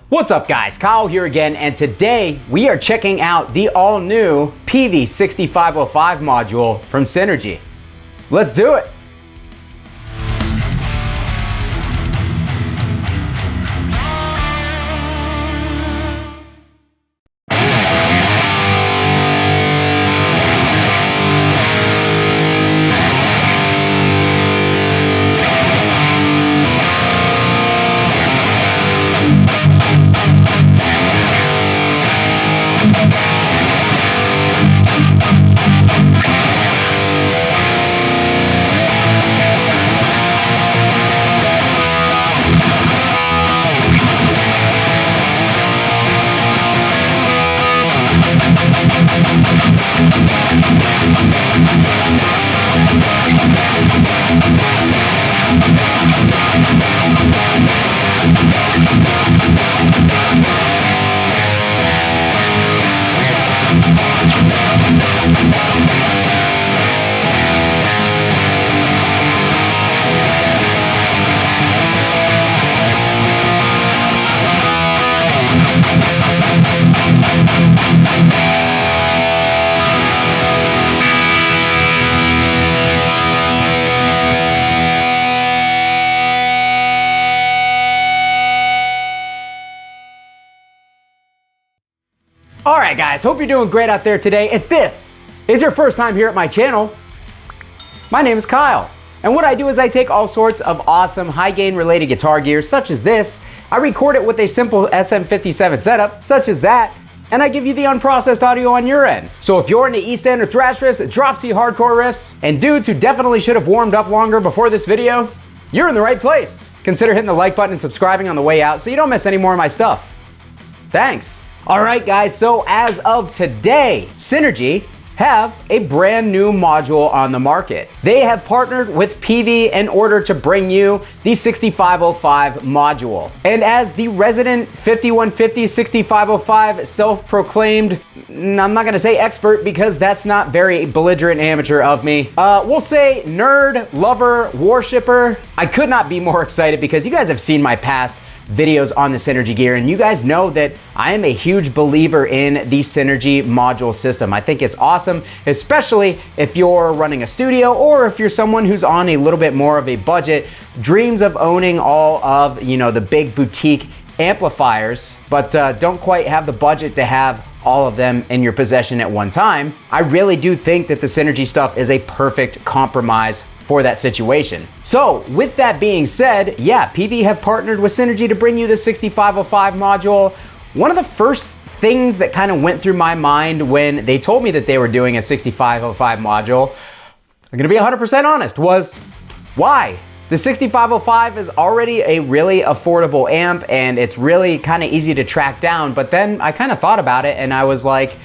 What's up guys, Kyle here again, and today we are checking out the all-new Peavey 6505 module from Synergy. Let's do it! Alright guys, hope you're doing great out there today. If this is your first time here at my channel, my name is Kyle. And what I do is I take all sorts of awesome high gain related guitar gear such as this, I record it with a simple SM57 setup such as that, and I give you the unprocessed audio on your end. So if you're into East End or thrash riffs, drop C hardcore riffs, and dudes who definitely should have warmed up longer before this video, you're in the right place. Consider hitting the like button and subscribing on the way out so you don't miss any more of my stuff. Thanks. Alright guys, so as of today, Synergy have a brand new module on the market. They have partnered with Peavey in order to bring you the 6505 module. And as the resident 5150 6505 self-proclaimed, I'm not gonna say expert because that's not very belligerent amateur of me. We'll say nerd, lover, worshipper. I could not be more excited because you guys have seen my past videos on the Synergy gear, and you guys know that I am a huge believer in the Synergy module system. I think it's awesome, especially if you're running a studio or if you're someone who's on a little bit more of a budget, dreams of owning all of, the big boutique amplifiers, but don't quite have the budget to have all of them in your possession at one time. I really do think that the Synergy stuff is a perfect compromise for that situation. So with that being said, yeah, Peavey have partnered with Synergy to bring you the 6505 module. One of the first things that kind of went through my mind when they told me that they were doing a 6505 module, I'm gonna be 100% honest, was why? The 6505 is already a really affordable amp and it's really kind of easy to track down, but then I kind of thought about it and I was like,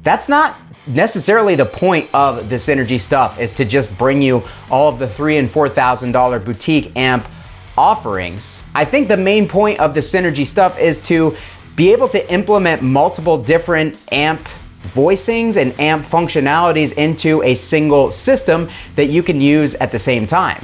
that's not necessarily the point of the Synergy stuff, is to just bring you all of the $3,000 and $4,000 boutique amp offerings. I think the main point of the Synergy stuff is to be able to implement multiple different amp voicings and amp functionalities into a single system that you can use at the same time.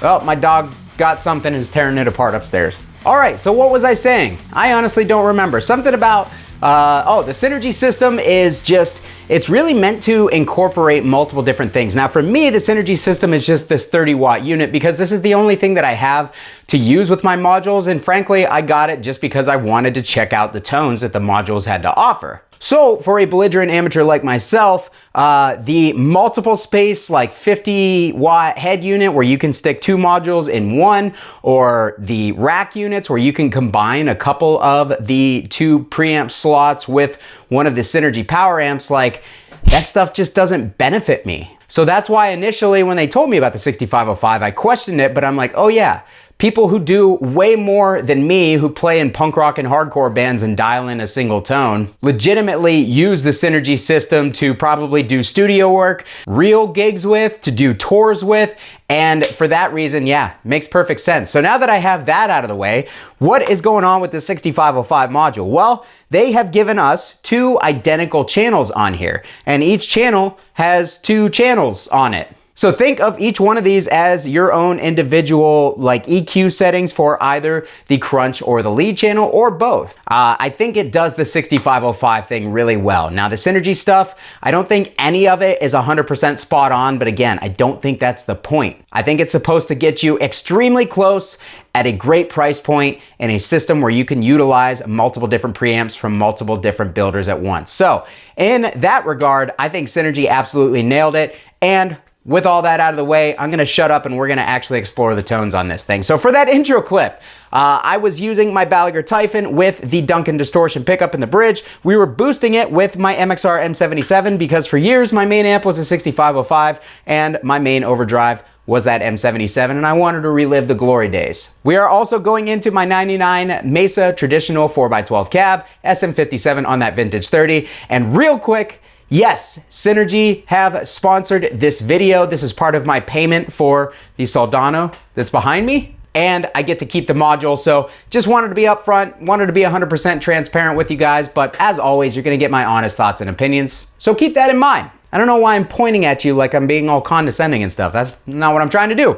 Well, my dog got something and is tearing it apart upstairs. All right, so what was I saying? I honestly don't remember. Something about the Synergy system is just, it's really meant to incorporate multiple different things. Now for me, the Synergy system is just this 30-watt unit because this is the only thing that I have to use with my modules, and frankly, I got it just because I wanted to check out the tones that the modules had to offer. So for a belligerent amateur like myself, the multiple space like 50-watt head unit where you can stick two modules in one, or the rack units where you can combine a couple of the two preamp slots with one of the Synergy power amps, like that stuff just doesn't benefit me. So that's why initially when they told me about the 6505, I questioned it, but I'm like, oh yeah, people who do way more than me, who play in punk rock and hardcore bands and dial in a single tone, legitimately use the Synergy system to probably do studio work, real gigs with, to do tours with, and for that reason, yeah, makes perfect sense. So now that I have that out of the way, what is going on with the 6505 module? Well, they have given us two identical channels on here, and each channel has two channels on it. So think of each one of these as your own individual like EQ settings for either the crunch or the lead channel or both. I think it does the 6505 thing really well. Now the Synergy stuff, I don't think any of it is 100% spot on, but again, I don't think that's the point. I think it's supposed to get you extremely close at a great price point in a system where you can utilize multiple different preamps from multiple different builders at once. So in that regard, I think Synergy absolutely nailed it. And with all that out of the way, I'm gonna shut up and we're gonna actually explore the tones on this thing. So for that intro clip, I was using my Balaguer Typhon with the Duncan distortion pickup in the bridge. We were boosting it with my MXR M77 because for years my main amp was a 6505 and my main overdrive was that M77, and I wanted to relive the glory days. We are also going into my 99 Mesa traditional 4x12 cab, SM57 on that vintage 30, and real quick, yes, Synergy have sponsored this video. This is part of my payment for the Soldano that's behind me, and I get to keep the module. So just wanted to be upfront, wanted to be 100% transparent with you guys, but as always, you're gonna get my honest thoughts and opinions. So keep that in mind. I don't know why I'm pointing at you like I'm being all condescending and stuff. That's not what I'm trying to do.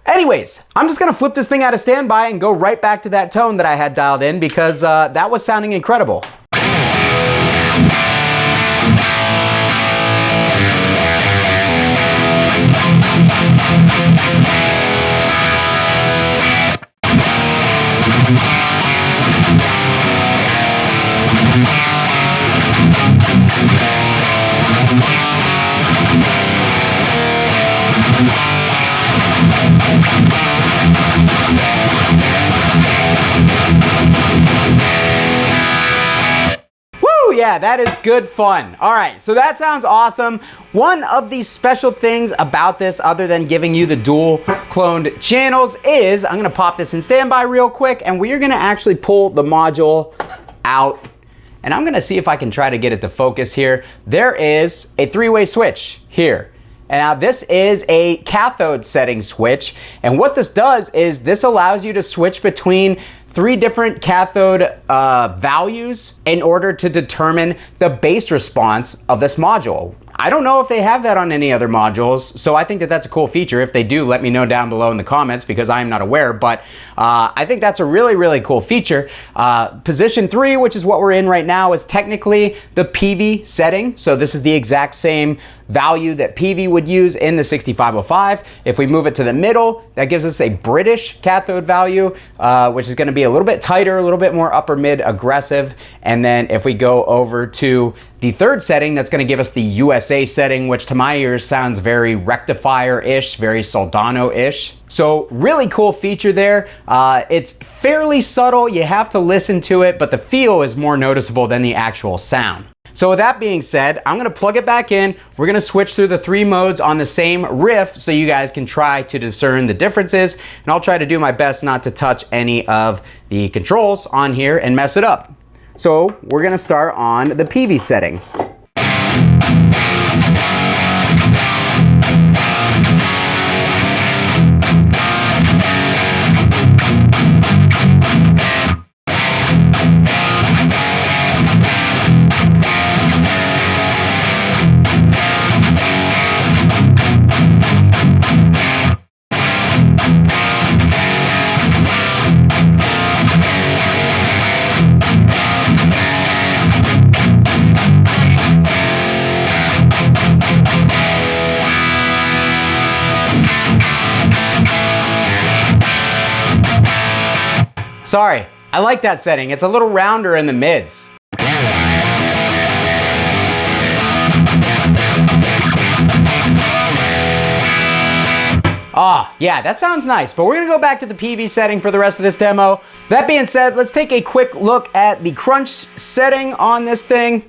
Anyways, I'm just gonna flip this thing out of standby and go right back to that tone that I had dialed in because that was sounding incredible. Yeah, that is good fun. All right, so that sounds awesome. One of the special things about this, other than giving you the dual cloned channels, is I'm gonna pop this in standby real quick and we're gonna actually pull the module out and I'm gonna see if I can try to get it to focus here. There is a three-way switch here. And now this is a cathode setting switch. And what this does is this allows you to switch between three different cathode values in order to determine the bass response of this module. I don't know if they have that on any other modules, so I think that that's a cool feature. If they do, let me know down below in the comments because I'm not aware, but I think that's a really, really cool feature. Position 3, which is what we're in right now, is technically the Peavey setting. So this is the exact same value that Peavey would use in the 6505. If we move it to the middle, that gives us a British cathode value, which is gonna be a little bit tighter, a little bit more upper mid aggressive. And then if we go over to the third setting, that's gonna give us the USA setting, which to my ears sounds very rectifier-ish, very Soldano-ish. So really cool feature there. It's fairly subtle, you have to listen to it, but the feel is more noticeable than the actual sound. So with that being said, I'm gonna plug it back in. We're gonna switch through the three modes on the same riff so you guys can try to discern the differences. And I'll try to do my best not to touch any of the controls on here and mess it up. So we're gonna start on the Peavey setting. Sorry, I like that setting. It's a little rounder in the mids. Ah, yeah, that sounds nice, but we're gonna go back to the Peavey setting for the rest of this demo. That being said, let's take a quick look at the crunch setting on this thing.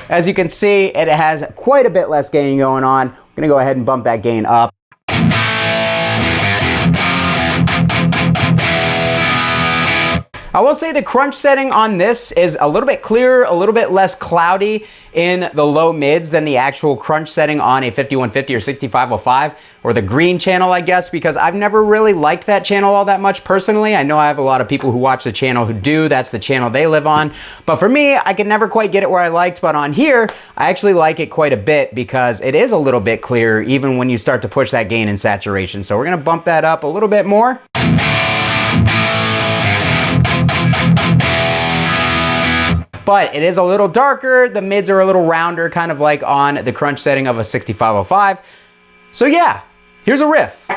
As you can see, it has quite a bit less gain going on. We're gonna go ahead and bump that gain up. I will say the crunch setting on this is a little bit clearer, a little bit less cloudy in the low mids than the actual crunch setting on a 5150 or 6505, or the green channel, I guess, because I've never really liked that channel all that much personally. I know I have a lot of people who watch the channel who do. That's the channel they live on. But for me, I can never quite get it where I liked, but on here, I actually like it quite a bit because it is a little bit clearer even when you start to push that gain and saturation. So we're gonna bump that up a little bit more. But it is a little darker. The mids are a little rounder, kind of like on the crunch setting of a 6505. So yeah, here's a riff.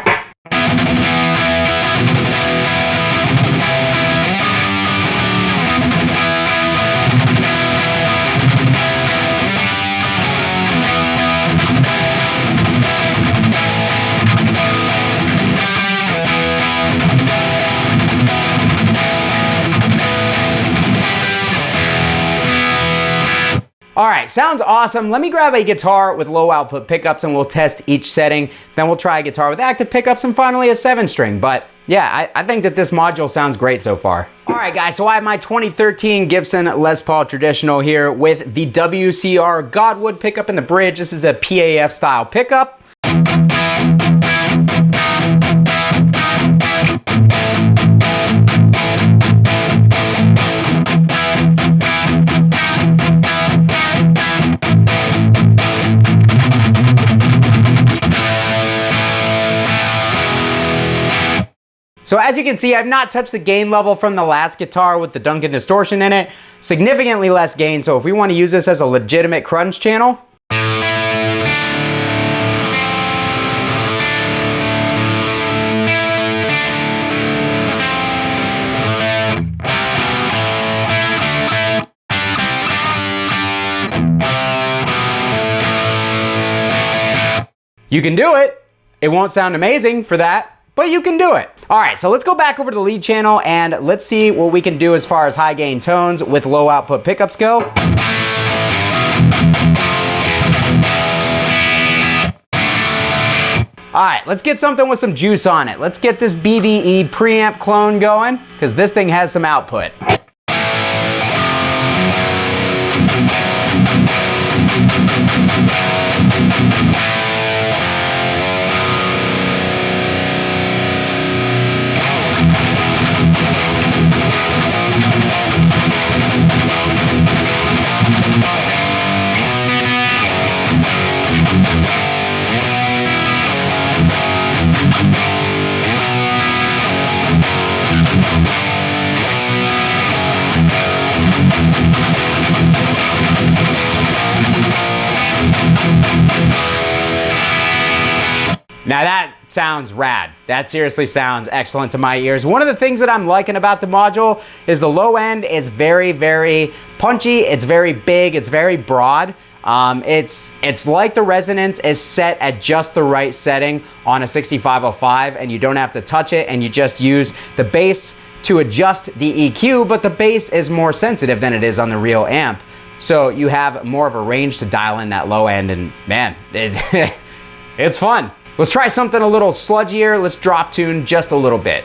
All right, sounds awesome. Let me grab a guitar with low output pickups and we'll test each setting. Then we'll try a guitar with active pickups and finally a 7-string. But yeah, I think that this module sounds great so far. All right, guys, so I have my 2013 Gibson Les Paul Traditional here with the WCR Godwood pickup in the bridge. This is a PAF style pickup. So as you can see, I've not touched the gain level from the last guitar with the Duncan distortion in it. Significantly less gain, so if we want to use this as a legitimate crunch channel, you can do it. It won't sound amazing for that, but you can do it. All right, so let's go back over to the lead channel and let's see what we can do as far as high gain tones with low output pickups go. All right, let's get something with some juice on it. Let's get this BBE preamp clone going, because this thing has some output. Now that sounds rad. That seriously sounds excellent to my ears. One of the things that I'm liking about the module is the low end is very, very punchy. It's very big. It's very broad. It's like the resonance is set at just the right setting on a 6505, and you don't have to touch it, and you just use the bass to adjust the EQ, but the bass is more sensitive than it is on the real amp. So you have more of a range to dial in that low end, and man, it's fun. Let's try something a little sludgier. Let's drop tune just a little bit.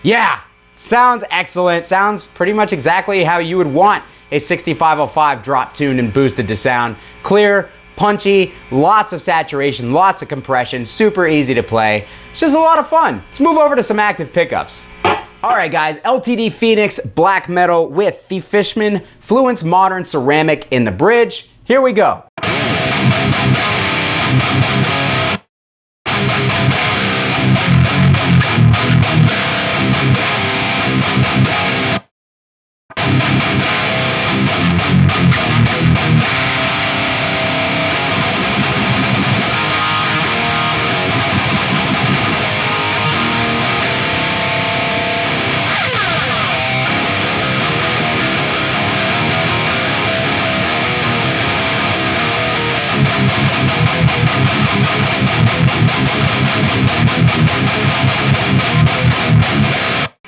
Yeah, sounds excellent. Sounds pretty much exactly how you would want a 6505 drop tuned and boosted to sound. Clear, punchy, lots of saturation, lots of compression, super easy to play. It's just a lot of fun. Let's move over to some active pickups. All right, guys, LTD Phoenix Black Metal with the Fishman Fluence Modern Ceramic in the bridge. Here we go.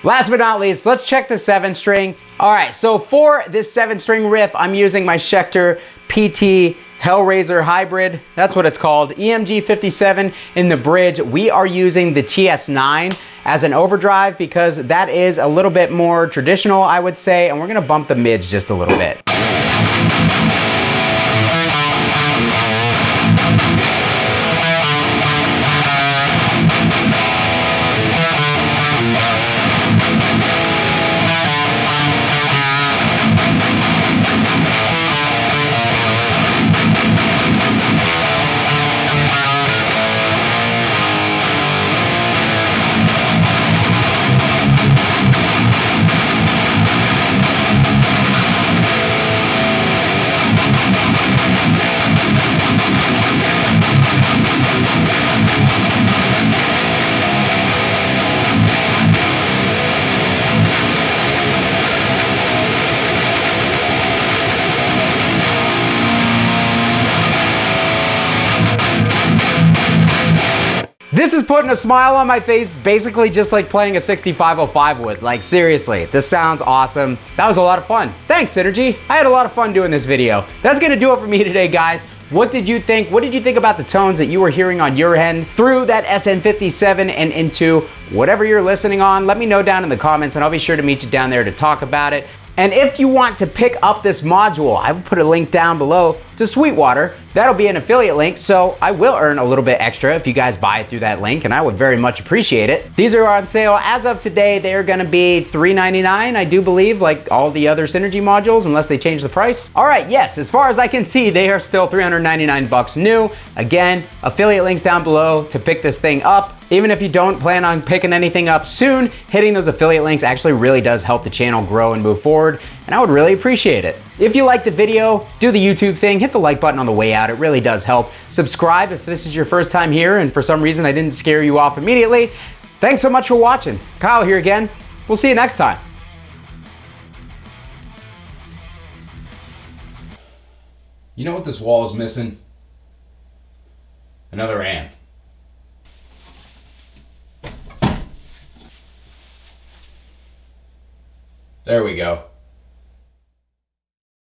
Last but not least, let's check the 7-string. All right, so for this 7-string riff, I'm using my Schecter PT Hellraiser Hybrid. That's what it's called. EMG 57 in the bridge. We are using the TS9 as an overdrive because that is a little bit more traditional, I would say, and we're gonna bump the mids just a little bit. This is putting a smile on my face, basically just like playing a 6505 would. Like seriously, this sounds awesome. That was a lot of fun. Thanks, Synergy. I had a lot of fun doing this video. That's gonna do it for me today, guys. What did you think? What did you think about the tones that you were hearing on your end through that SM57 and into whatever you're listening on? Let me know down in the comments and I'll be sure to meet you down there to talk about it. And if you want to pick up this module, I will put a link down below to Sweetwater. That'll be an affiliate link, so I will earn a little bit extra if you guys buy it through that link, and I would very much appreciate it. These are on sale as of today. They're gonna be $3.99, I do believe, like all the other Synergy modules, unless they change the price. All right, yes, as far as I can see, they are still 399 bucks new. Again, affiliate links down below to pick this thing up. Even if you don't plan on picking anything up soon, hitting those affiliate links actually really does help the channel grow and move forward, and I would really appreciate it. If you like the video, do the YouTube thing, hit the like button on the way out, it really does help. Subscribe if this is your first time here and for some reason I didn't scare you off immediately. Thanks so much for watching. Kyle here again. We'll see you next time. You know what this wall is missing? Another amp. There we go.